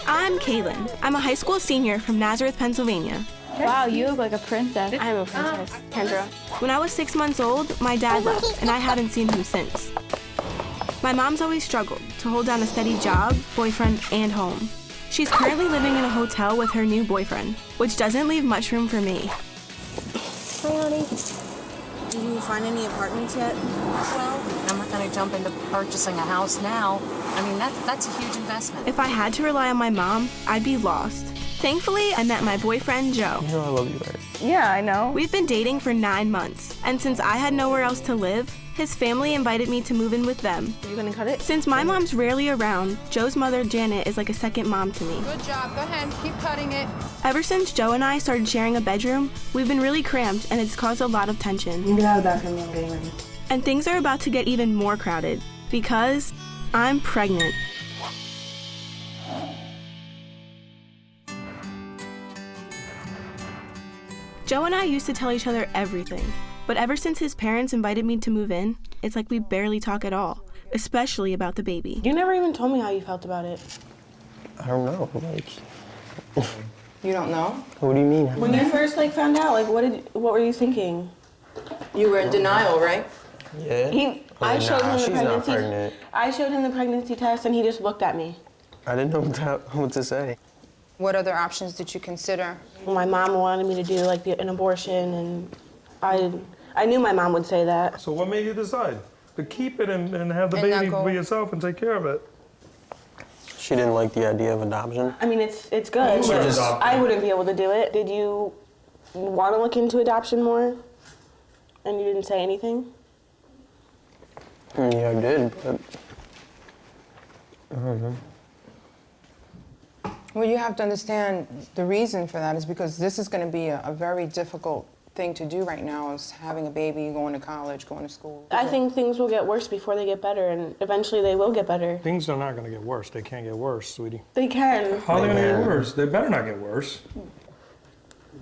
I'm Kailyn. I'm a high school senior from Nazareth, Pennsylvania. Wow, you look like a princess. I'm a princess, Kendra. When I was 6 months old, my dad left, and I haven't seen him since. My mom's always struggled to hold down a steady job, boyfriend, and home. She's currently living in a hotel with her new boyfriend, which doesn't leave much room for me. Hi, honey. Did you find any apartments yet? Well, I'm not going to jump into purchasing a house now. I mean, that's a huge investment. If I had to rely on my mom, I'd be lost. Thankfully, I met my boyfriend, Joe. You know I love you, right? Yeah, I know. We've been dating for 9 months, and since I had nowhere else to live, his family invited me to move in with them. Are you gonna cut it? Since my mom's rarely around, Joe's mother, Janet, is like a second mom to me. Good job, go ahead, keep cutting it. Ever since Joe and I started sharing a bedroom, we've been really cramped, and it's caused a lot of tension. You can have that from me, I'm getting ready. And things are about to get even more crowded, because I'm pregnant. Joe and I used to tell each other everything, but ever since his parents invited me to move in, it's like we barely talk at all, especially about the baby. You never even told me how you felt about it. I don't know, like... You don't know? What do you mean? When you first found out, what were you thinking? You were in denial, right? Yeah? I showed him the she's not pregnancy. pregnant. I showed him the pregnancy test and he just looked at me. I didn't know what to say. What other options did you consider? My mom wanted me to do an abortion, and I knew my mom would say that. So what made you decide to keep it and have the And not baby go- for yourself and take care of it? She didn't like the idea of adoption. I mean, it's good, You but just- I wouldn't be able to do it. Did you want to look into adoption more? And you didn't say anything? Yeah, I did, but... I don't know. Well, you have to understand the reason for that is because this is going to be a very difficult thing to do right now, is having a baby, going to college, going to school. I think things will get worse before they get better, and eventually they will get better. Things are not going to get worse. They can't get worse, sweetie. They can. How are they going to get worse? They better not get worse.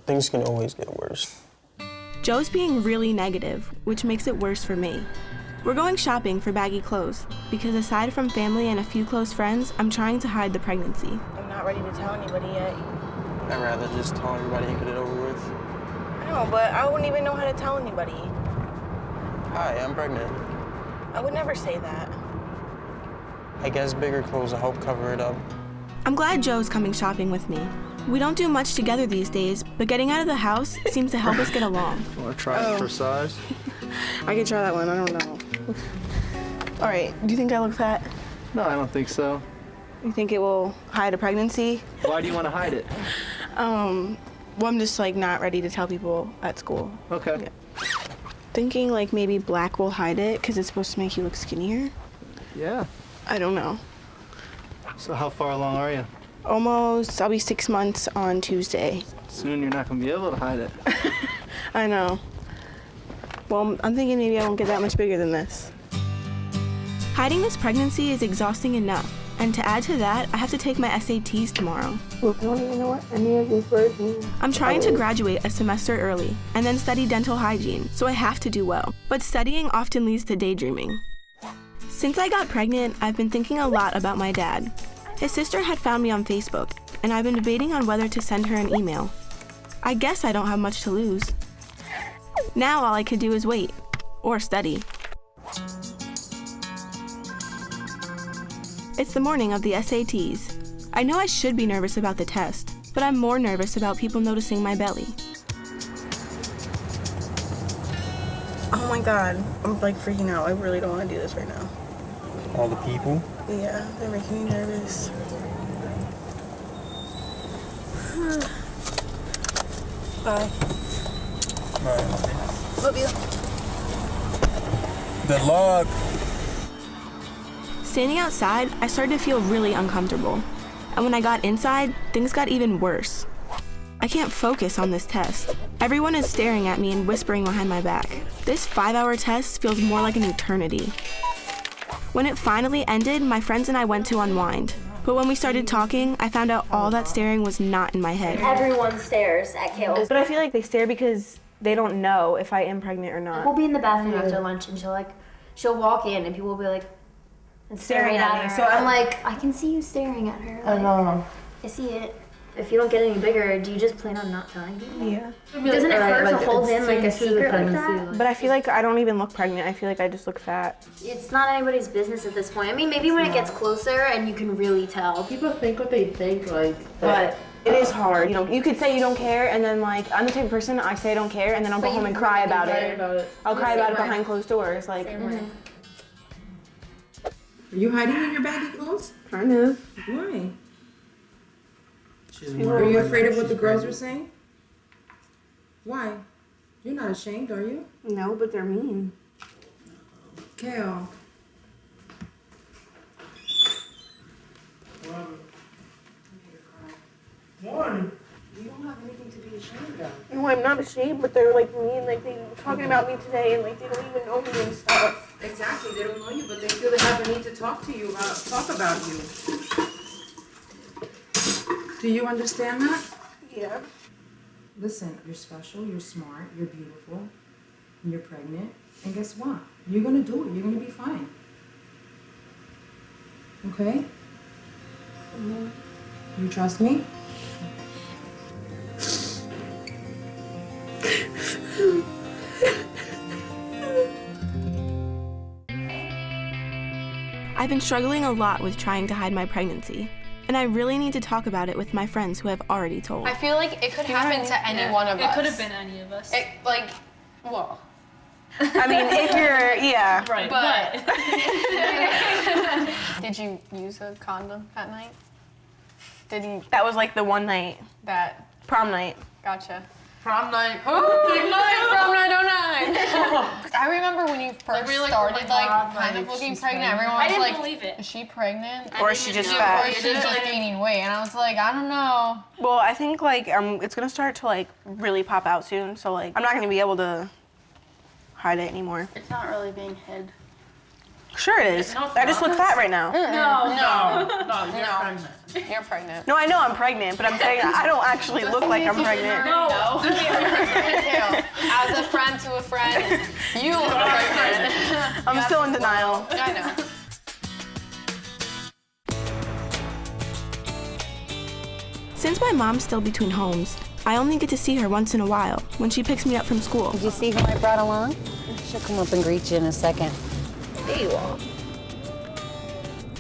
Things can always get worse. Joe's being really negative, which makes it worse for me. We're going shopping for baggy clothes, because aside from family and a few close friends, I'm trying to hide the pregnancy. I'm not ready to tell anybody yet. I'd rather just tell everybody and get it over with. No, but I wouldn't even know how to tell anybody. Hi, I'm pregnant. I would never say that. I guess bigger clothes will help cover it up. I'm glad Joe's coming shopping with me. We don't do much together these days, but getting out of the house seems to help us get along. Want to try it for size? I can try that one, I don't know. All right, do you think I look fat? No, I don't think so. You think it will hide a pregnancy? Why do you want to hide it? Well, I'm just not ready to tell people at school. Okay. Yeah. Thinking maybe black will hide it because it's supposed to make you look skinnier. Yeah. I don't know. So how far along are you? Almost, I'll be 6 months on Tuesday. Soon you're not going to be able to hide it. I know. Well, I'm thinking maybe I won't get that much bigger than this. Hiding this pregnancy is exhausting enough, and to add to that, I have to take my SATs tomorrow. I don't even know what any of these words mean. I'm trying to graduate a semester early, and then study dental hygiene, so I have to do well. But studying often leads to daydreaming. Since I got pregnant, I've been thinking a lot about my dad. His sister had found me on Facebook, and I've been debating on whether to send her an email. I guess I don't have much to lose. Now all I could do is wait, or study. It's the morning of the SATs. I know I should be nervous about the test, but I'm more nervous about people noticing my belly. Oh my God, I'm freaking out. I really don't want to do this right now. All the people? Yeah, they're making me nervous. Bye. Love you. Good luck. Standing outside, I started to feel really uncomfortable. And when I got inside, things got even worse. I can't focus on this test. Everyone is staring at me and whispering behind my back. This 5-hour test feels more like an eternity. When it finally ended, my friends and I went to unwind. But when we started talking, I found out all that staring was not in my head. Everyone stares at Kailyn. But I feel like they stare because they don't know if I am pregnant or not. We'll be in the bathroom after lunch, and she'll walk in, and people will be and staring at her. So I'm I can see you staring at her. I know. I see it. If you don't get any bigger, do you just plan on not telling him? Yeah. Doesn't it hurt to hold him like a secret like that? But I feel like I don't even look pregnant. I feel like I just look fat. It's not anybody's business at this point. I mean, maybe when it gets closer and you can really tell. People think what they think, like. But it is hard. You know, you could say you don't care, and then like I'm the type of person I say I don't care, and then I'll go home and cry about it. I'll cry about it behind closed doors, like. Are you hiding in your baggy clothes? Kind of. Why? Are you afraid of what the girls are saying? Why? You're not ashamed, are you? No, but they're mean. Kale. One. You don't have anything to be ashamed of. No, I'm not ashamed, but they're like mean. Like they were talking about me today, and like they don't even know me and stuff. Exactly, they don't know you, but they feel they have a need to talk to you, talk about you. Do you understand that? Yeah. Listen, you're special, you're smart, you're beautiful, and you're pregnant. And guess what? You're gonna do it. You're gonna be fine. Okay? You trust me? I've been struggling a lot with trying to hide my pregnancy, and I really need to talk about it with my friends who have already told. I feel like it could happen to any one of us. It could have been any of us. Well. I mean, if you're, yeah. Right, but. Did you use a condom that night? Did you? That was like the one night. That. Prom night. Gotcha. Prom night. Oh, big night, prom night 09. I remember when you first started, kind of looking pregnant, everyone was like, believe it. Is she pregnant? Or is she just fat? Or she's just gaining weight. And I was like, I don't know. Well, I think like it's gonna start to like really pop out soon, so like I'm not gonna be able to hide it anymore. It's not really being hid. Sure it is. I just look fat right now. No, you're pregnant. You're pregnant. No, I know I'm pregnant, but I'm saying I don't actually look like I'm pregnant. No. As a friend to a friend, you look pregnant. I'm still in denial. I know. Since my mom's still between homes, I only get to see her once in a while when she picks me up from school. Did you see who I brought along? She'll come up and greet you in a second. There you are.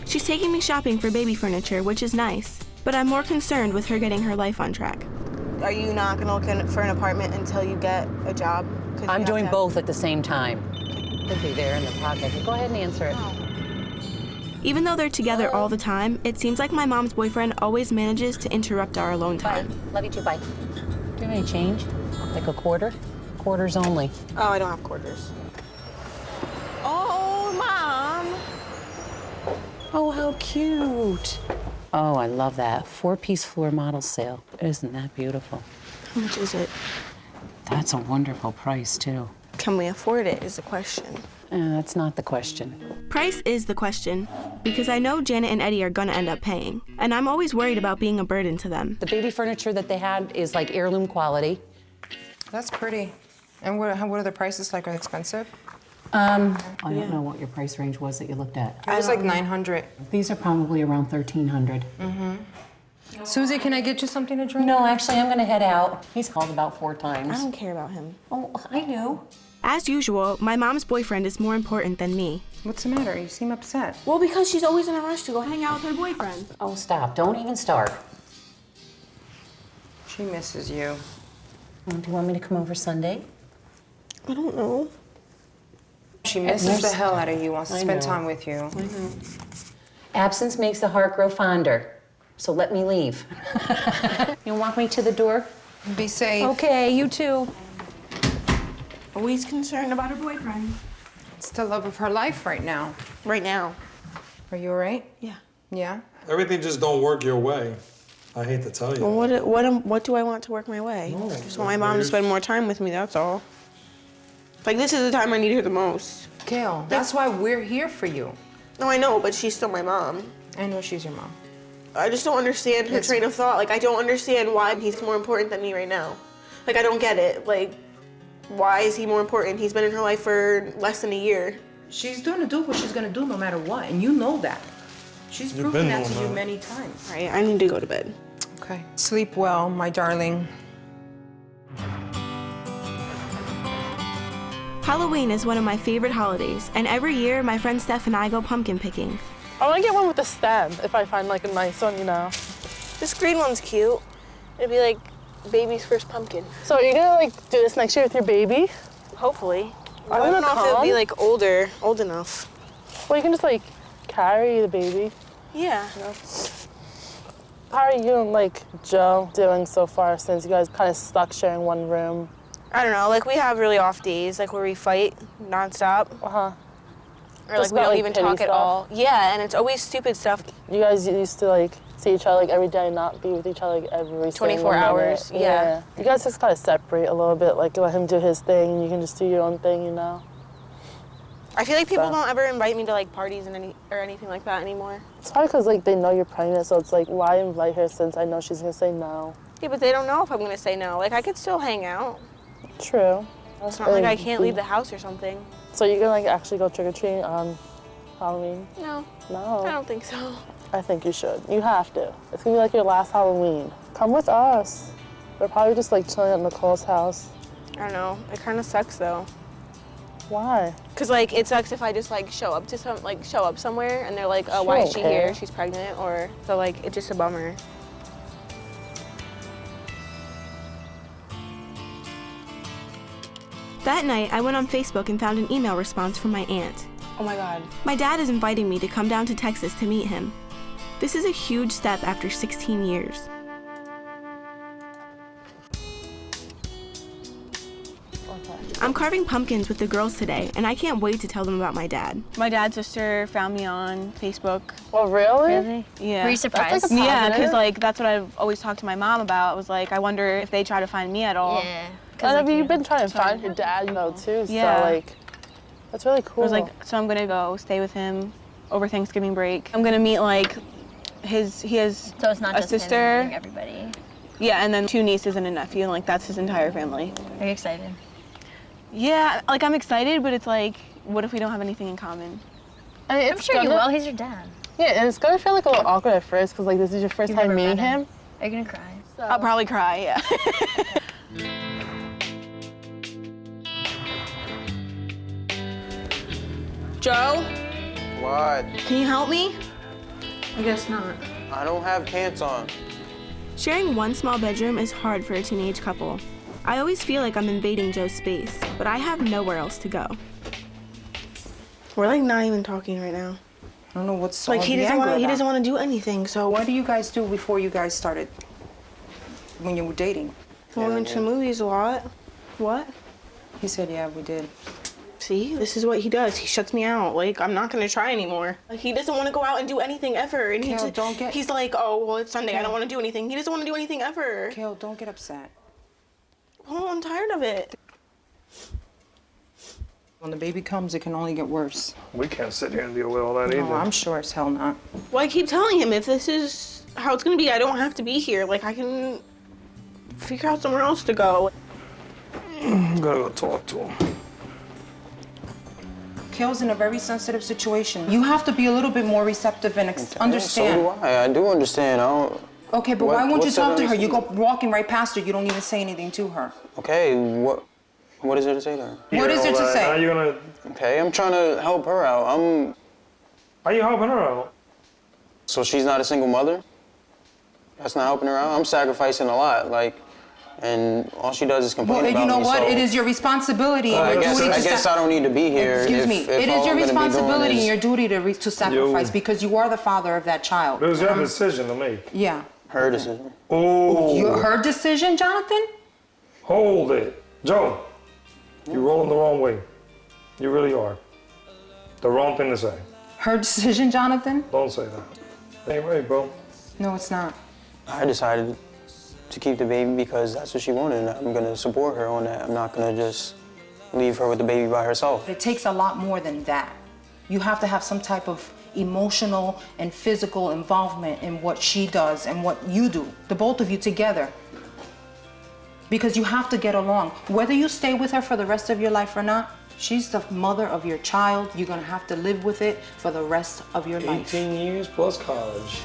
She's taking me shopping for baby furniture, which is nice, but I'm more concerned with her getting her life on track. Are you not gonna look for an apartment until you get a job? I'm doing both at the same time. Could be there in the pocket. Go ahead and answer it. Even though they're together all the time, it seems like my mom's boyfriend always manages to interrupt our alone time. Bye. Love you too, bye. Do you have any change? Like a quarter? Quarters only. Oh, I don't have quarters. Oh, Mom! Oh, how cute. Oh, I love that. 4-piece floor model sale. Isn't that beautiful? How much is it? That's a wonderful price, too. Can we afford it is the question. That's not the question. Price is the question, because I know Janet and Eddie are gonna end up paying, and I'm always worried about being a burden to them. The baby furniture that they had is like heirloom quality. That's pretty. And what are the prices like? Are they expensive? I don't know what your price range was that you looked at. It was like 900. These are probably around 1,300. Susie, can I get you something to drink? No, actually, I'm gonna head out. He's called about 4 times. I don't care about him. Oh, I do. As usual, my mom's boyfriend is more important than me. What's the matter? You seem upset. Well, because she's always in a rush to go hang out with her boyfriend. Oh, stop. Don't even start. She misses you. Do you want me to come over Sunday? I don't know. She misses the hell out of you, wants to spend time with you. I know. Absence makes the heart grow fonder. So let me leave. You walk me to the door? Be safe. Okay, you too. Always concerned about her boyfriend. It's the love of her life right now. Right now. Are you all right? Yeah. Yeah? Everything just don't work your way. I hate to tell you. Well, what do I want to work my way? No, I just want my mom to spend more time with me, that's all. Like, this is the time I need her the most. Gail, that's why we're here for you. No, I know, but she's still my mom. I know she's your mom. I just don't understand her train of thought. Like, I don't understand why he's more important than me right now. Like, I don't get it. Like, why is he more important? He's been in her life for less than a year. She's going to do what she's going to do no matter what, and you know that. She's proven that to you many times. Right, I need to go to bed. Okay. Sleep well, my darling. Halloween is one of my favorite holidays, and every year my friend Steph and I go pumpkin picking. I want to get one with a stem if I find like a nice one, you know. This green one's cute. It'd be like baby's first pumpkin. So are you gonna like do this next year with your baby? Hopefully. I I don't don't know if know. it'll be like old enough. Well, you can just like carry the baby. Yeah. You know? How are you and like Joe doing so far since you guys kind of stuck sharing one room? I don't know, like we have really off days, like where we fight nonstop. Uh-huh. Or like we don't even talk at all. Yeah, and it's always stupid stuff. You guys used to like see each other like every day, not be with each other like every 24 hours, yeah. You guys just kind of separate a little bit, like let him do his thing and you can just do your own thing, you know? I feel like people don't ever invite me to like parties and anything like that anymore. It's probably because like they know you're pregnant, so it's like, why invite her since I know she's gonna say no? Yeah, but they don't know if I'm gonna say no. Like I could still hang out. True. It's not like I can't leave the house or something. So you're gonna like actually go trick-or-treating on Halloween? No. No. I don't think so. I think you should. You have to. It's gonna be like your last Halloween. Come with us. We're probably just like chilling at Nicole's house. I don't know. It kind of sucks though. Why? Cause like it sucks if I just like show up somewhere and they're like, oh, why is she here? She's pregnant, or so like it's just a bummer. That night, I went on Facebook and found an email response from my aunt. Oh my God. My dad is inviting me to come down to Texas to meet him. This is a huge step after 16 years. I'm carving pumpkins with the girls today, and I can't wait to tell them about my dad. My dad's sister found me on Facebook. Oh, really? Yeah. Were you surprised? That's like Yeah, because like that's what I've always talked to my mom about. I was like, I wonder if they try to find me at all. Yeah. And I mean, you've been trying to find your dad, you know, too. Yeah. So like, that's really cool. I was like, so I'm gonna go stay with him over Thanksgiving break. I'm gonna meet like he has So it's not a just him sister. meeting everybody. Yeah, and then 2 nieces and a nephew, and like that's his entire family. Are you excited? Yeah, like I'm excited, but it's like, what if we don't have anything in common? I mean, I'm sure you will. He's your dad. Yeah, and it's gonna feel like a little awkward at first, because like this is your first time meeting him. Are you gonna cry? So. I'll probably cry, yeah. Joe, What? can you help me? I guess not. I don't have pants on. Sharing one small bedroom is hard for a teenage couple. I always feel like I'm invading Joe's space, but I have nowhere else to go. We're like not even talking right now. I don't know what's Like all he the doesn't anger want. He about. doesn't want to do anything. So What do you guys do before you guys started? When you were dating? we went to movies a lot. What? He said, yeah, we did. See, this is what he does. He shuts me out. Like, I'm not gonna try anymore. Like, he doesn't want to go out and do anything ever. And Kale, he's like, oh, well, it's Sunday. I Kale. don't want to do anything. He doesn't want to do anything ever. Kale, don't get upset. Oh, I'm tired of it. When the baby comes, it can only get worse. We can't sit here and deal with all that either. No, I'm sure as hell not. Well, I keep telling him if this is how it's gonna be, I don't have to be here. Like, I can figure out somewhere else to go. I'm gonna go talk to him. Kale's in a very sensitive situation. You have to be a little bit more receptive and understand. So do I. I do understand. I don't... Okay, but why won't you what's there talk to her? You go understand? walking right past her. You don't even say anything to her. Okay, what is there to say to her? What is there to How say? you gonna... Okay, I'm trying to help her out. How you helping her out? So she's not a single mother? That's not helping her out? I'm sacrificing a lot, like, and all she does is complain Well, about you know me, what? so... It is your responsibility and I your guess, duty I to guess I don't need to be here. Excuse me. If It is all your I'm gonna be doing responsibility and is- your duty to sacrifice because you are the father of that child. It was your decision to make. Yeah. Her decision. Oh. Her decision, Jonathan? Hold it. Joe, you're rolling the wrong way. You really are. The wrong thing to say. Her decision, Jonathan? Don't say that. Ain't right, bro. No, it's not. I decided to keep the baby because that's what she wanted, and I'm gonna support her on that. I'm not gonna just leave her with the baby by herself. It takes a lot more than that. You have to have some type of emotional and physical involvement in what she does and what you do, the both of you together. Because you have to get along. Whether you stay with her for the rest of your life or not, she's the mother of your child. You're gonna have to live with it for the rest of your life. 18 years plus college.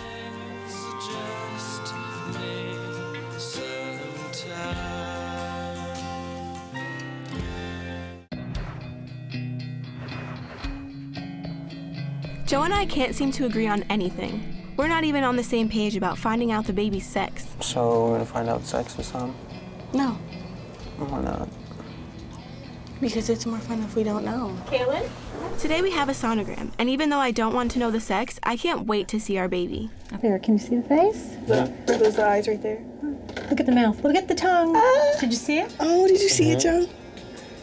Joe and I can't seem to agree on anything. We're not even on the same page about finding out the baby's sex. So we're gonna find out sex this time? No. Why not? Because it's more fun if we don't know. Kailyn? Today we have a sonogram, and even though I don't want to know the sex, I can't wait to see our baby. Up here, can you see the face? Are those the eyes right there? Look at the mouth. Look at the tongue. Did you see it? Oh, did you see it, Joe?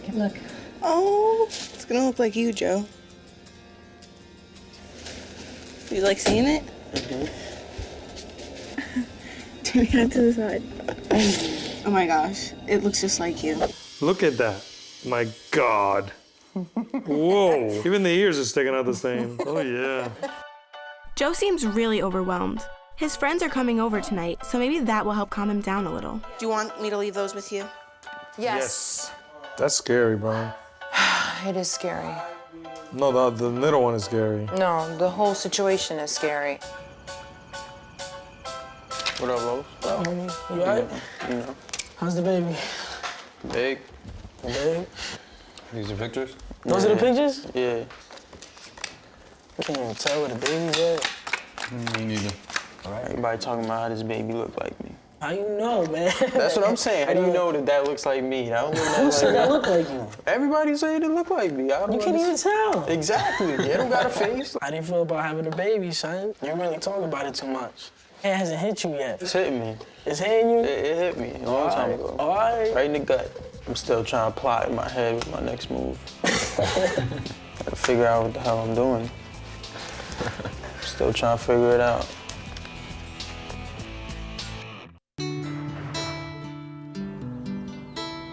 Give a look. Oh, it's gonna look like you, Joe. You like seeing it? Turn your head to the side. Oh my gosh, it looks just like you. Look at that. My God. Whoa. Even the ears are sticking out the same. Oh, yeah. Joe seems really overwhelmed. His friends are coming over tonight, so maybe that will help calm him down a little. Do you want me to leave those with you? Yes. That's scary, bro. It is scary. No, the middle one is scary. No, the whole situation is scary. What up, Lowe's? Oh, homie. You all right? You know. How's the baby? Big. Big? These are pictures? Those are the pictures? Yeah. I can't even tell where the baby's at. Me neither. All right. Everybody talking about how this baby look like me. How you know, man? That's what I'm saying. How do you know that that looks like me? That don't look Who like said that look like you? Everybody saying it look like me. You can't even tell. Exactly. They don't got a face. How do you feel about having a baby, son? You really talk about it too much. It hasn't hit you yet. It's hitting me. It's hitting you? It hit me a long time ago. All right. Right in the gut. I'm still trying to plot in my head with my next move. Gotta figure out what the hell I'm doing. Still trying to figure it out.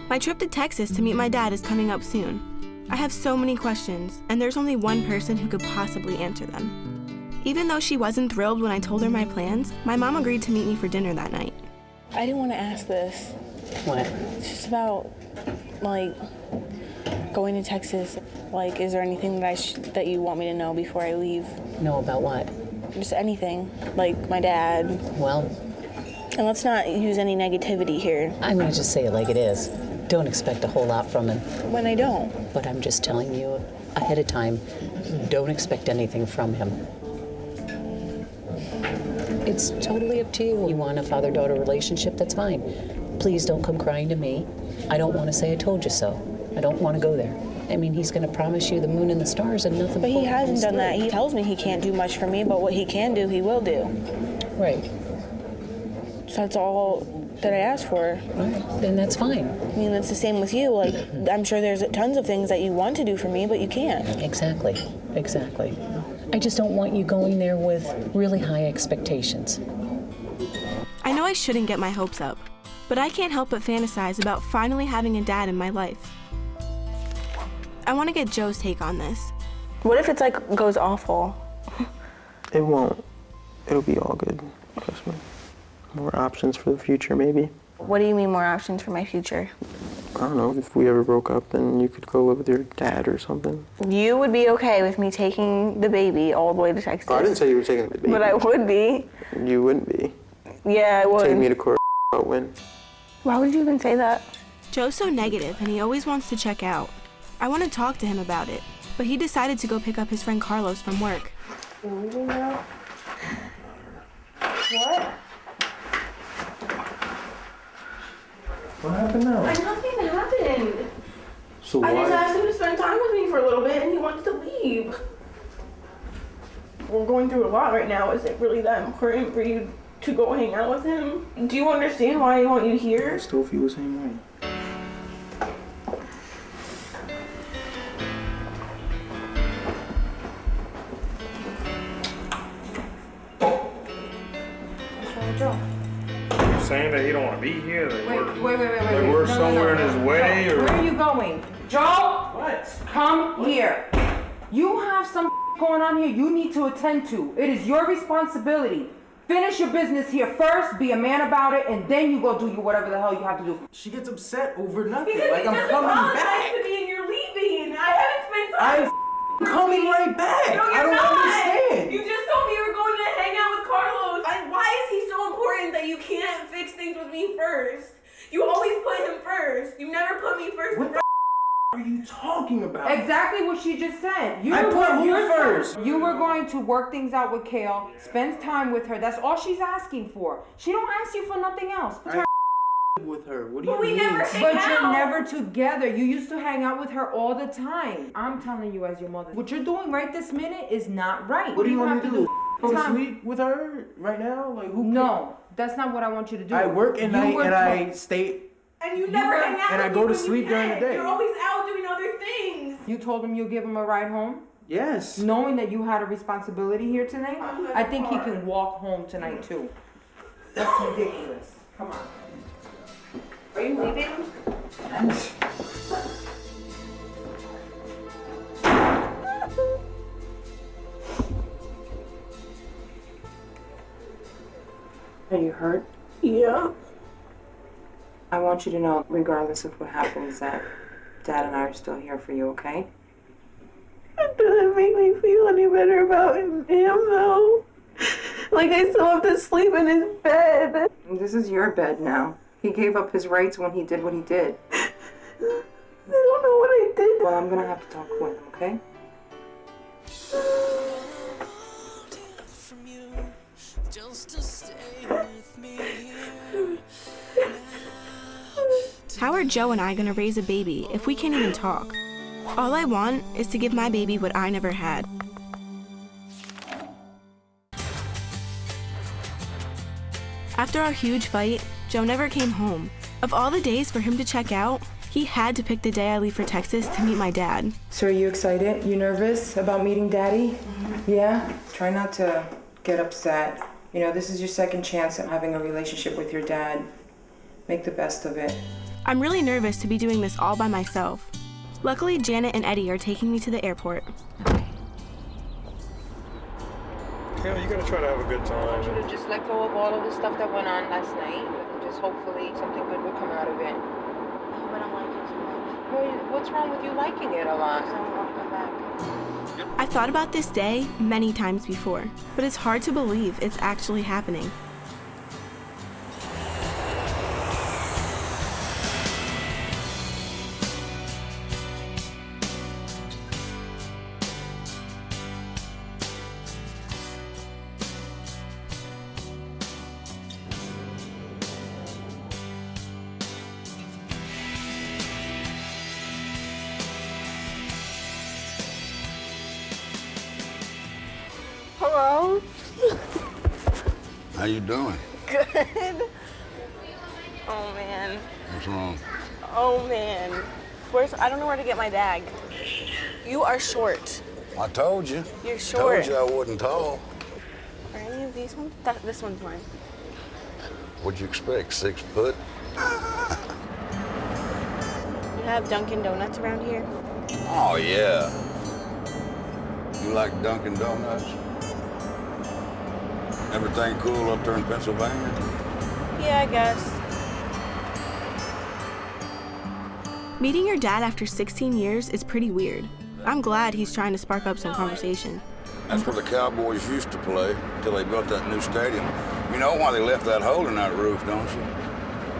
My trip to Texas to meet my dad is coming up soon. I have so many questions, and there's only one person who could possibly answer them. Even though she wasn't thrilled when I told her my plans, my mom agreed to meet me for dinner that night. I didn't want to ask this. What? It's just about, like, going to Texas. Like, is there anything that that you want me to know before I leave? Know about what? Just anything. Like, my dad. Well, and let's not use any negativity here. I'm gonna just say it like it is. Don't expect a whole lot from him. When I don't. But I'm just telling you ahead of time, don't expect anything from him. It's totally up to you. You want a father-daughter relationship, that's fine. Please don't come crying to me. I don't want to say I told you so. I don't want to go there. I mean, he's going to promise you the moon and the stars and nothing. But he hasn't done that. He tells me he can't do much for me, but what he can do, he will do. Right. So that's all that I asked for. Right. Then that's fine. I mean, it's the same with you. Like, I'm sure there's tons of things that you want to do for me, but you can't. Exactly. Exactly. I just don't want you going there with really high expectations. I know I shouldn't get my hopes up, but I can't help but fantasize about finally having a dad in my life. I want to get Joe's take on this. What if it's like goes awful? It won't. It'll be all good. Trust me. More options for the future, maybe. What do you mean more options for my future? I don't know. If we ever broke up, then you could go live with your dad or something. You would be okay with me taking the baby all the way to Texas. Oh, I didn't say you were taking the baby. But I would be. You wouldn't be. Yeah, I would. Take me to court. I'll win. Why would you even say that? Joe's so negative and he always wants to check out. I want to talk to him about it, but he decided to go pick up his friend Carlos from work. You're leaving now? What? What happened now? Nothing happened. So I just why? asked him to spend time with me for a little bit and he wants to leave. We're going through a lot right now. Is it really that important for you to go hang out with him? Do you understand why I want you here? I still feel the same way. Saying that he don't want to be here. Like Wait. Like we're somewhere in his way, Joe, or where are you going? Joe! What? Come here. You have some going on here you need to attend to. It is your responsibility. Finish your business here first, be a man about it, and then you go do whatever the hell you have to do. She gets upset over nothing. Because like, he I'm doesn't coming apologize back. to me and you're leaving. I haven't spent time. I'm coming right back. No, I you're don't not. understand. You just told me you were going to hang out with Carlos. Why is he so important that you can't fix things with me first? You always put him first. You never put me first. What the are you talking about? Exactly what she just said. I put who first? You were going to work things out with Kale, spend time with her. That's all she's asking for. She don't ask you for nothing else. With her. What do you But mean? you're never together. You used to hang out with her all the time. I'm telling you as your mother. What you're doing right this minute is not right. What do you want me to do? Go to Time. sleep with her right now? Like who? No, that's not what I want you to do. I work at night and I stay. And you never hang out and I with go me to when sleep you during the can. day. You're always out doing other things. You told him you'll give him a ride home? Yes. Knowing that you had a responsibility here tonight? I think he can walk home tonight too. That's ridiculous. Come on. Are you leaving? Are you hurt? Yeah. I want you to know, regardless of what happens, that Dad and I are still here for you, okay? It doesn't make me feel any better about him though. Like I still have to sleep in his bed. This is your bed now. He gave up his rights when he did what he did. I don't know what I did. Well, I'm gonna have to talk with him, okay? How are Joe and I gonna raise a baby if we can't even talk? All I want is to give my baby what I never had. After our huge fight, Joe never came home. Of all the days for him to check out, he had to pick the day I leave for Texas to meet my dad. So are you excited? You nervous about meeting Daddy? Yeah? Try not to get upset. You know, this is your second chance at having a relationship with your dad. Make the best of it. I'm really nervous to be doing this all by myself. Luckily, Janet and Eddie are taking me to the airport. Kale, you gotta try to have a good I want you time. to just let go of all of the stuff that went on last night. And just hopefully something good will come out of it. But I'm liking too much. Well, what's wrong with you liking it a lot? I don't want to come back. I've thought about this day many times before, but it's hard to believe it's actually happening. Hello? How you doing? Good. Oh man. What's wrong? Oh man. I don't know where to get my bag. You are short. I told you. You're short. Told you I wasn't tall. Are any of these ones? This one's mine. What'd you expect, 6 foot? You have Dunkin' Donuts around here? Oh, yeah. You like Dunkin' Donuts? Everything cool up there in Pennsylvania? Yeah, I guess. Meeting your dad after 16 years is pretty weird. I'm glad he's trying to spark up some conversation. That's where the Cowboys used to play until they built that new stadium. You know why they left that hole in that roof, don't you?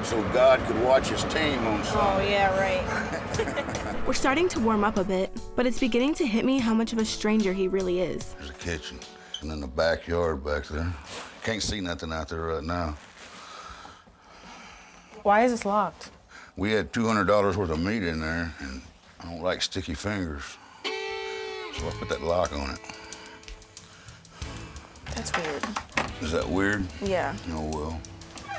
So God could watch his team on Sunday. Oh, yeah, right. We're starting to warm up a bit, but it's beginning to hit me how much of a stranger he really is. There's a kitchen, and then the backyard back there. Can't see nothing out there right now. Why is this locked? We had $200 worth of meat in there, and I don't like sticky fingers. So I put that lock on it. That's weird. Is that weird? Yeah. Oh, well.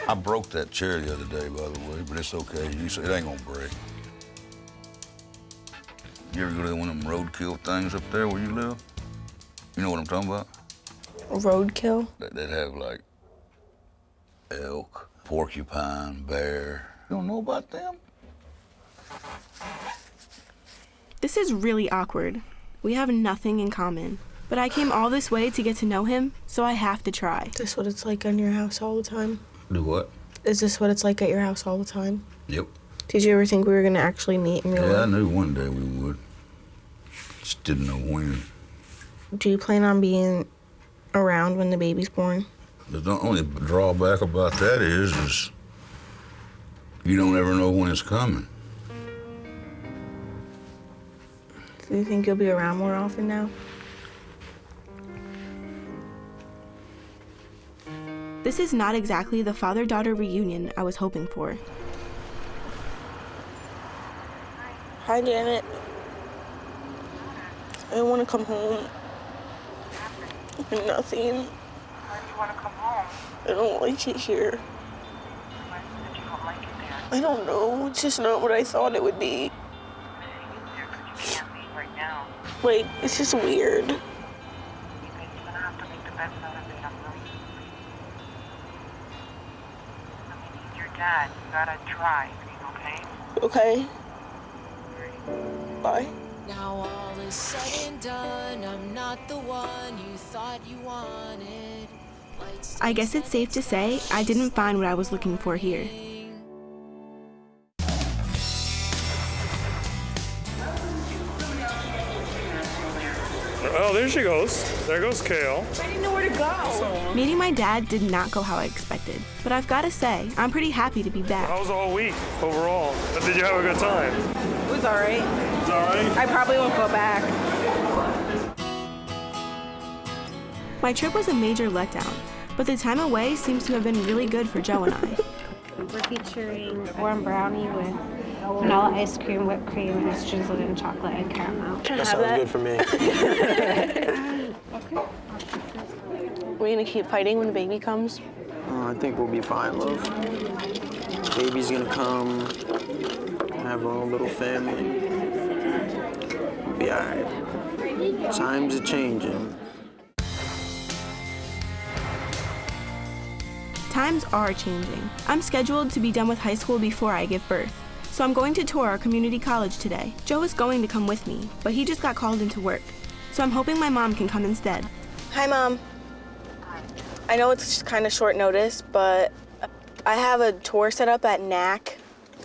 I broke that chair the other day, by the way, but it's okay. It ain't gonna break. You ever go to one of them roadkill things up there where you live? You know what I'm talking about? Roadkill? They'd have, like, elk, porcupine, bear. You don't know about them? This is really awkward. We have nothing in common. But I came all this way to get to know him, so I have to try. Is this what it's like on your house all the time? Do what? Is this what it's like at your house all the time? Yep. Did you ever think we were gonna actually meet in real life? Yeah, I knew one day we would. Just didn't know when. Do you plan on being around when the baby's born? The only drawback about that is you don't ever know when it's coming. Do you think you'll be around more often now? This is not exactly the father-daughter reunion I was hoping for. Hi, Janet. I don't want to come home. Nothing. Why do you want to come home? I don't like it here. Why did you not like it there? I don't know. It's just not what I thought it would be. You can't leave right now. Like, it's just weird. You're gonna have to make the best out of it. I'm really sorry. I mean, he's your dad. You gotta try, okay? Okay. Bye. Now all is said and done, I'm not the one you thought you wanted. I guess it's safe to say I didn't find what I was looking for here. Oh, there she goes. There goes Kale. I didn't know where to go. Meeting my dad did not go how I expected, but I've got to say, I'm pretty happy to be back. How was the whole week overall? Did you have a good time? It was all right. It was all right? I probably won't go back. My trip was a major letdown, but the time away seems to have been really good for Joe and I. We're featuring warm brownie with vanilla ice cream, whipped cream, and it's drizzled in chocolate and caramel. That sounds good for me. We're gonna keep fighting when the baby comes. I think we'll be fine, love. Baby's gonna come, have our own little family. We'll be all right. Times are changing. Times are changing. I'm scheduled to be done with high school before I give birth, so I'm going to tour our community college today. Joe is going to come with me, but he just got called into work, so I'm hoping my mom can come instead. Hi, Mom. I know it's kind of short notice, but I have a tour set up at NAC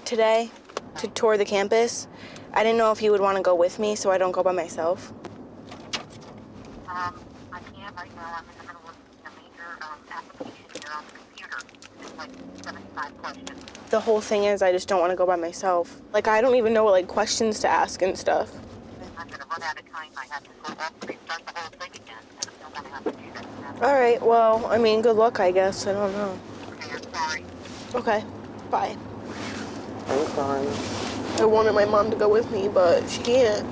today to tour the campus. I didn't know if you would want to go with me so I don't go by myself. I can't right now. I'm in the middle of a major application here on the computer. It's like 75 questions. The whole thing is I just don't want to go by myself. Like, I don't even know what, like, questions to ask and stuff. I'm going to run out of time. I have to go up and restart the whole thing again. I don't want to have to do that. All right, well, I mean, good luck, I guess. I don't know. Okay, I'm sorry. Okay, bye. I'm fine. I wanted my mom to go with me, but she can't.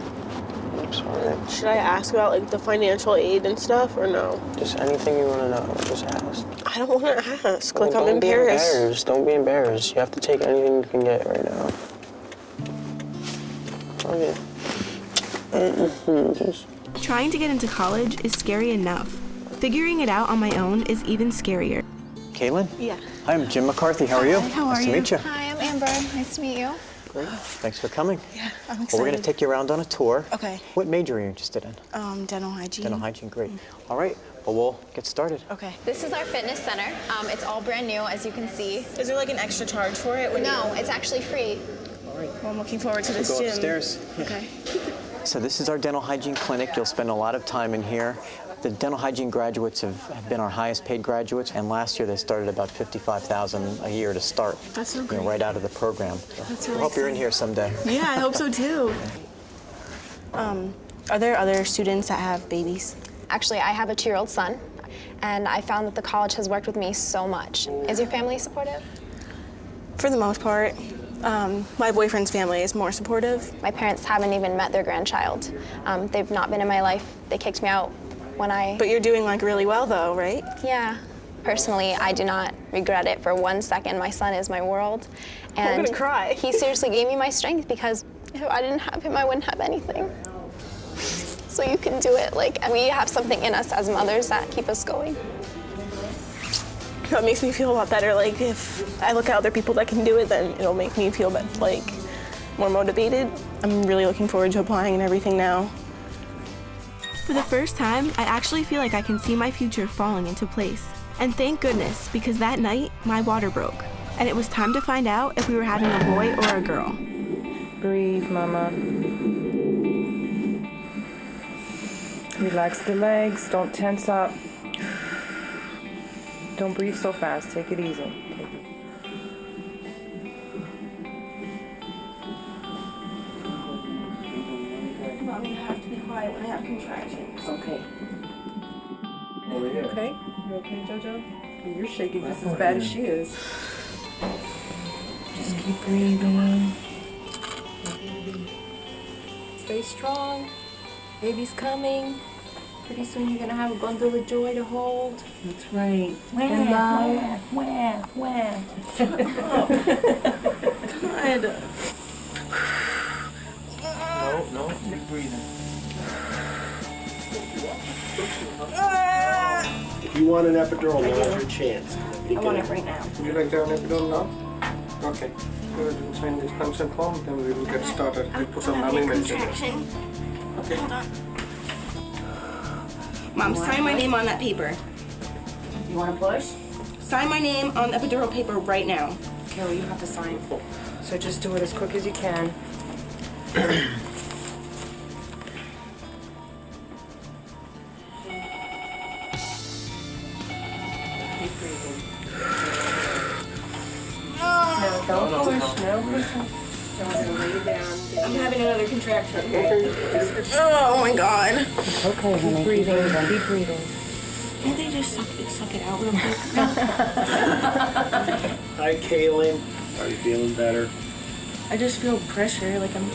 I'm sorry. Should I ask about, like, the financial aid and stuff, or no? Just anything you want to know, just ask. I don't want to ask. Well, Like, I'm embarrassed. Don't be embarrassed. You have to take anything you can get right now. Okay. Just... Trying to get into college is scary enough. Figuring it out on my own is even scarier. Kailyn? Yeah. Hi, I'm Jim McCarthy. How are you? How are nice you? to meet you. Hi, I'm Amber. Nice to meet you. Great. Thanks for coming. Yeah, I'm excited. Well, we're going to take you around on a tour. Okay. What major are you interested in? Dental hygiene. Dental hygiene, great. All right, well, we'll get started. Okay. This is our fitness center. It's all brand new, as you can see. Is there, like, an extra charge for it? No, it's actually free. All right. Well, I'm looking forward to this Go gym. upstairs. Okay. So this is our dental hygiene clinic. You'll spend a lot of time in here. The dental hygiene graduates have been our highest paid graduates, and last year they started about $55,000 a year to start. That's so great. Right out of the program. So That's I really hope you're in exciting. here someday. Yeah, I hope so too. Are there other students that have babies? Actually, I have a 2-year-old son, and I found that the college has worked with me so much. Is your family supportive? For the most part. My boyfriend's family is more supportive. My parents haven't even met their grandchild. They've not been in my life. They kicked me out when I... But you're doing, like, really well, though, right? Yeah. Personally, I do not regret it for 1 second. My son is my world. And I'm gonna cry. He seriously gave me my strength, because if I didn't have him, I wouldn't have anything. So you can do it. Like, we have something in us as mothers that keep us going. That makes me feel a lot better. Like, if I look at other people that can do it, then it'll make me feel, like, more motivated. I'm really looking forward to applying and everything now. For the first time, I actually feel like I can see my future falling into place. And thank goodness, because that night, my water broke. And it was time to find out if we were having a boy or a girl. Breathe, mama. Relax the legs, don't tense up. Don't breathe so fast, take it easy. Mommy, I have contractions. Okay. Over here. Okay? You okay, JoJo? You're shaking just as bad as she is. Just keep breathing. Stay strong. Baby's coming. Pretty soon you're gonna have a bundle of joy to hold. That's right. And love. Where? God. No, keep breathing. If you want an epidural, now's your chance. I want it right now. Would you like to have an epidural now? Okay. Good. We'll sign this consent form, then we will get started. We'll put some numbing medicine. Okay. Hold on. Mom, sign my name on that paper. You wanna push? Sign my name on the epidural paper right now. Kelly, you have to sign. So just do it as quick as you can. Keep breathing. No, don't push. No pushing. Don't lay it down. I'm having another contraction. Oh my God. Okay, honey. Keep breathing. Keep breathing. Can't they just suck it out real quick? Hi, Kailyn. Are you feeling better? I just feel pressure. Like I'm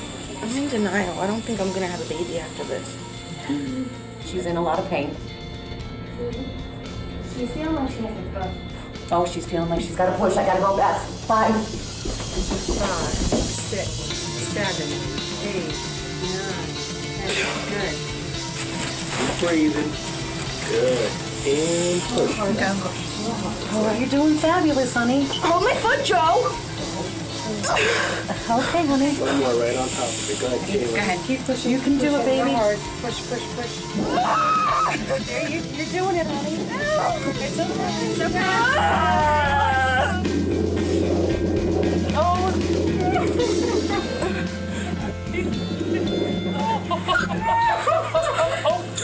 in denial. I don't think I'm gonna have a baby after this. She's in a lot of pain. She's feeling like she hasn't got. Oh, she's feeling like she's got to push. I got to go fast. 5, 6, 7, 8, 9, 10. Good. Keep breathing. Good. And push. Oh, you're doing fabulous, honey. Hold my foot, Joe. Okay, honey. One more right on top of it. Go ahead, Kailyn. Go ahead. Keep pushing. You can do it, baby. Hard. Push, push, push. There, you're doing it, honey. It's okay. It's okay.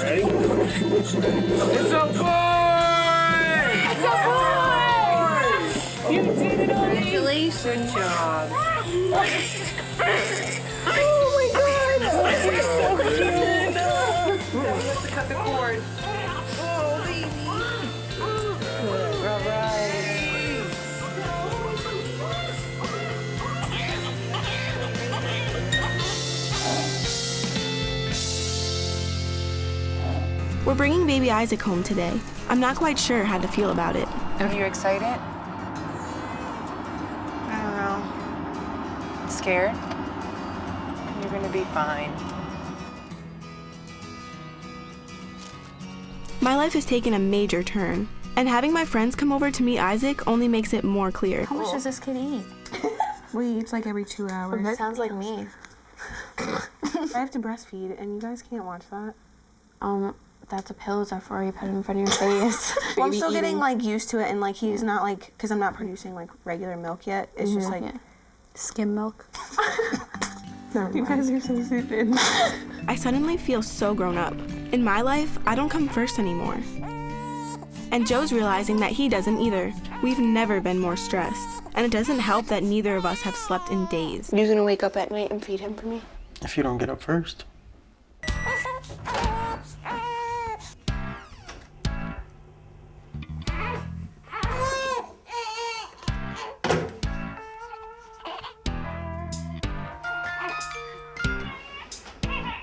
Ready? It's a boy! It's a boy! You did it, honey. Congratulations. Good job. Oh my God! You're so cute. Now we have to cut the cord. Oh, baby. Good. All right. We're bringing baby Isaac home today. I'm not quite sure how to feel about it. Are you excited? I don't know. Scared? You're gonna be fine. My life has taken a major turn, and having my friends come over to meet Isaac only makes it more clear. How much does this kid eat? Well, he eats like every 2 hours. That sounds like me. I have to breastfeed, and you guys can't watch that. That's a pills I've already put in front of your face. Well, I'm still getting like used to it, and like he's not like, because I'm not producing like regular milk yet. It's just like skim milk. You guys are so stupid. I suddenly feel so grown up. In my life, I don't come first anymore. And Joe's realizing that he doesn't either. We've never been more stressed. And it doesn't help that neither of us have slept in days. You're gonna wake up at night and feed him for me? If you don't get up first.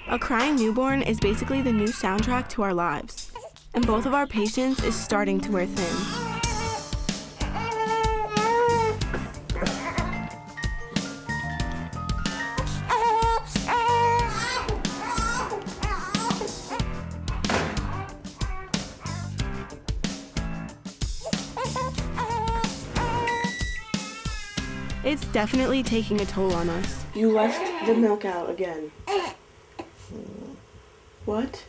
A crying newborn is basically the new soundtrack to our lives. And both of our patience is starting to wear thin. It's definitely taking a toll on us. You left the milk out again. What?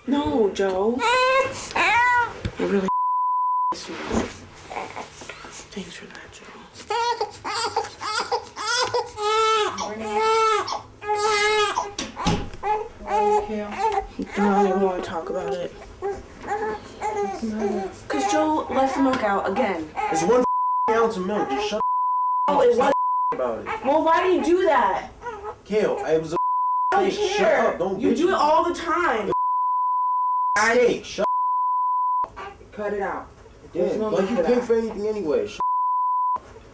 No, Joe. You're really sweet. Thanks for that, Joe. I don't even want to talk about it. Because Joe left the milk out again. There's 1 ounce of milk. Just shut Oh, it was about it. Well, why did you do that? Kale, it was a Hey, shut up. Don't You do it all the time. Hey, shut Cut it out. Yeah, There's no like need you for pay that. for anything anyway.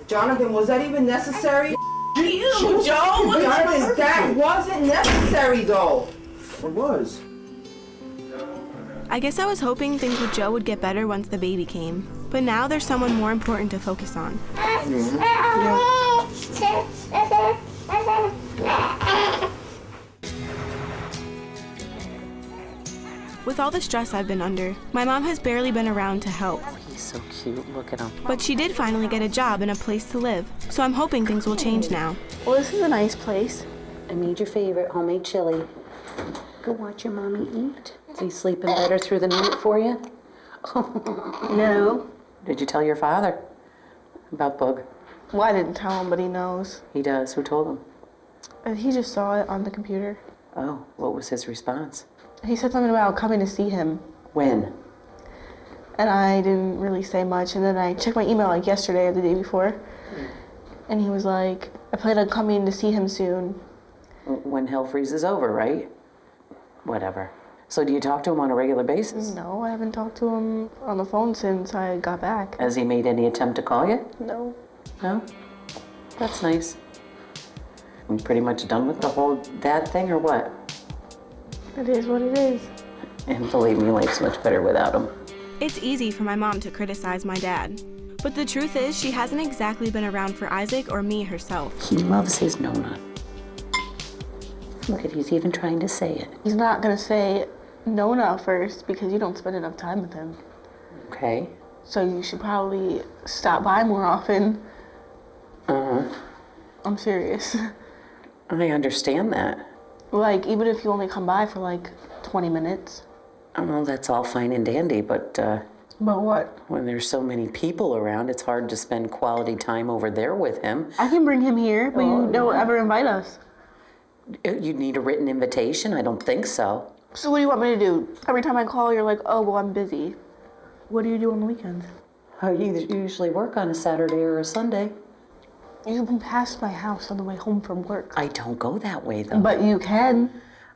Jonathan, was that even necessary? You, Joe. What Jonathan, that wasn't necessary though. It was. I guess I was hoping things with Joe would get better once the baby came. But now there's someone more important to focus on. With all the stress I've been under, my mom has barely been around to help. He's so cute. Look at him. But she did finally get a job and a place to live, so I'm hoping things will change now. Well, this is a nice place. I made your favorite homemade chili. Go watch your mommy eat. Is he sleeping better through the night for you? No. Did you tell your father about Bug? Well, I didn't tell him, but he knows. He does. Who told him? And he just saw it on the computer. Oh, what was his response? He said something about coming to see him. When? And I didn't really say much. And then I checked my email like yesterday or the day before. And he was like, I plan on coming to see him soon. When hell freezes over, right? Whatever. So do you talk to him on a regular basis? No, I haven't talked to him on the phone since I got back. Has he made any attempt to call you? No. No? That's nice. We pretty much done with the whole dad thing or what? It is what it is. And believe me, life's much better without him. It's easy for my mom to criticize my dad. But the truth is, she hasn't exactly been around for Isaac or me herself. He loves his Nona. Look at, he's even trying to say it. He's not gonna say Nona first because you don't spend enough time with him. Okay. So you should probably stop by more often. I'm serious. I understand that. Like, even if you only come by for like 20 minutes. Oh, well, that's all fine and dandy, but But what? when there's so many people around, it's hard to spend quality time over there with him. I can bring him here, but you don't ever invite us. You'd need a written invitation? I don't think so. So what do you want me to do? Every time I call, you're like, oh, well, I'm busy. What do you do on the weekends? You usually work on a Saturday or a Sunday. You can pass my house on the way home from work. I don't go that way, though. But you can.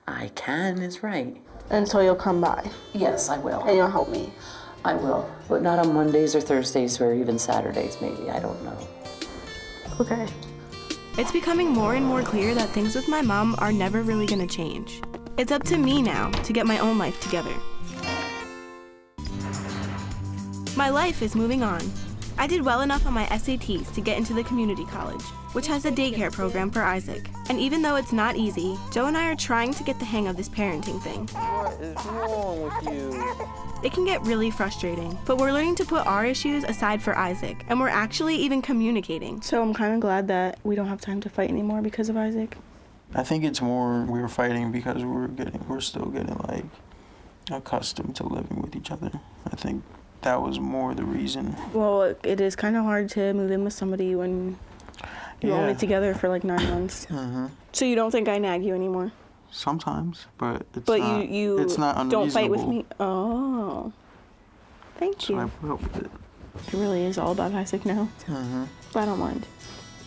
I can is right. And so you'll come by. Yes, I will. And you'll help me. I will, but not on Mondays or Thursdays or even Saturdays, maybe. I don't know. Okay. It's becoming more and more clear that things with my mom are never really gonna change. It's up to me now to get my own life together. My life is moving on. I did well enough on my SATs to get into the community college, which has a daycare program for Isaac. And even though it's not easy, Joe and I are trying to get the hang of this parenting thing. What is wrong with you? It can get really frustrating, but we're learning to put our issues aside for Isaac, and we're actually even communicating. So I'm kind of glad that we don't have time to fight anymore because of Isaac. I think it's more we were fighting because we're still getting like accustomed to living with each other. I think that was more the reason. Well, it is kind of hard to move in with somebody when you're only together for like 9 months. Mm-hmm. So you don't think I nag you anymore? Sometimes, but it's but not. you It's not unreasonable. don't fight with me. Oh, thank you. So I put up with it. It really is all about Isaac now. Mm-hmm. But I don't mind.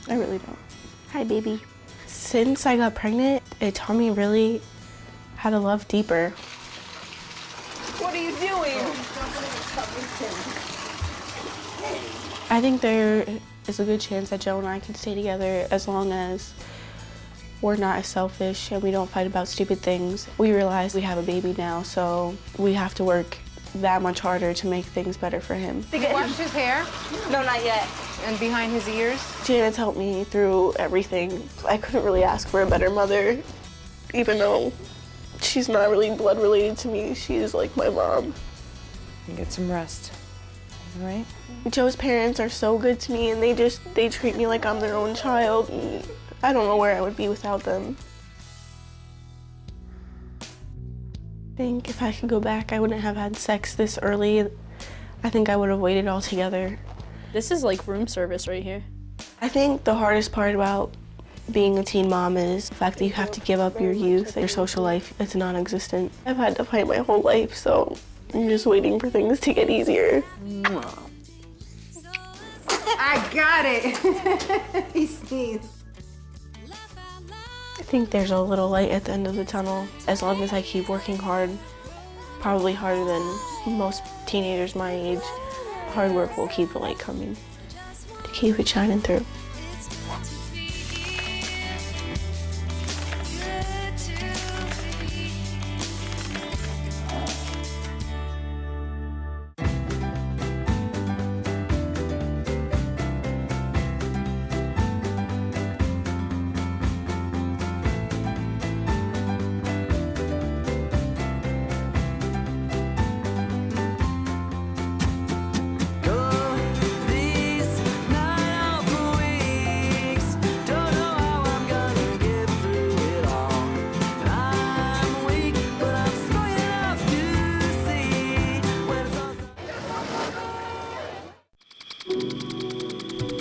I really don't. Hi, baby. Since I got pregnant, it taught me really how to love deeper. What are you doing? I think there is a good chance that Joe and I can stay together as long as we're not as selfish and we don't fight about stupid things. We realize we have a baby now, so we have to work that much harder to make things better for him. Did you wash his hair? No, not yet. And behind his ears? Janet's helped me through everything. I couldn't really ask for a better mother, even though she's not really blood related to me. She's like my mom. Get some rest, all right? Joe's parents are so good to me and they treat me like I'm their own child. And I don't know where I would be without them. I think if I could go back, I wouldn't have had sex this early. I think I would have waited altogether. This is like room service right here. I think the hardest part about being a teen mom is the fact that you have to give up your youth, your social life. It's non-existent. I've had to fight my whole life, so I'm just waiting for things to get easier. I got it. He sneezed. think there's a little light at the end of the tunnel. As long as I keep working hard, probably harder than most teenagers my age, hard work will keep the light coming, to keep it shining through.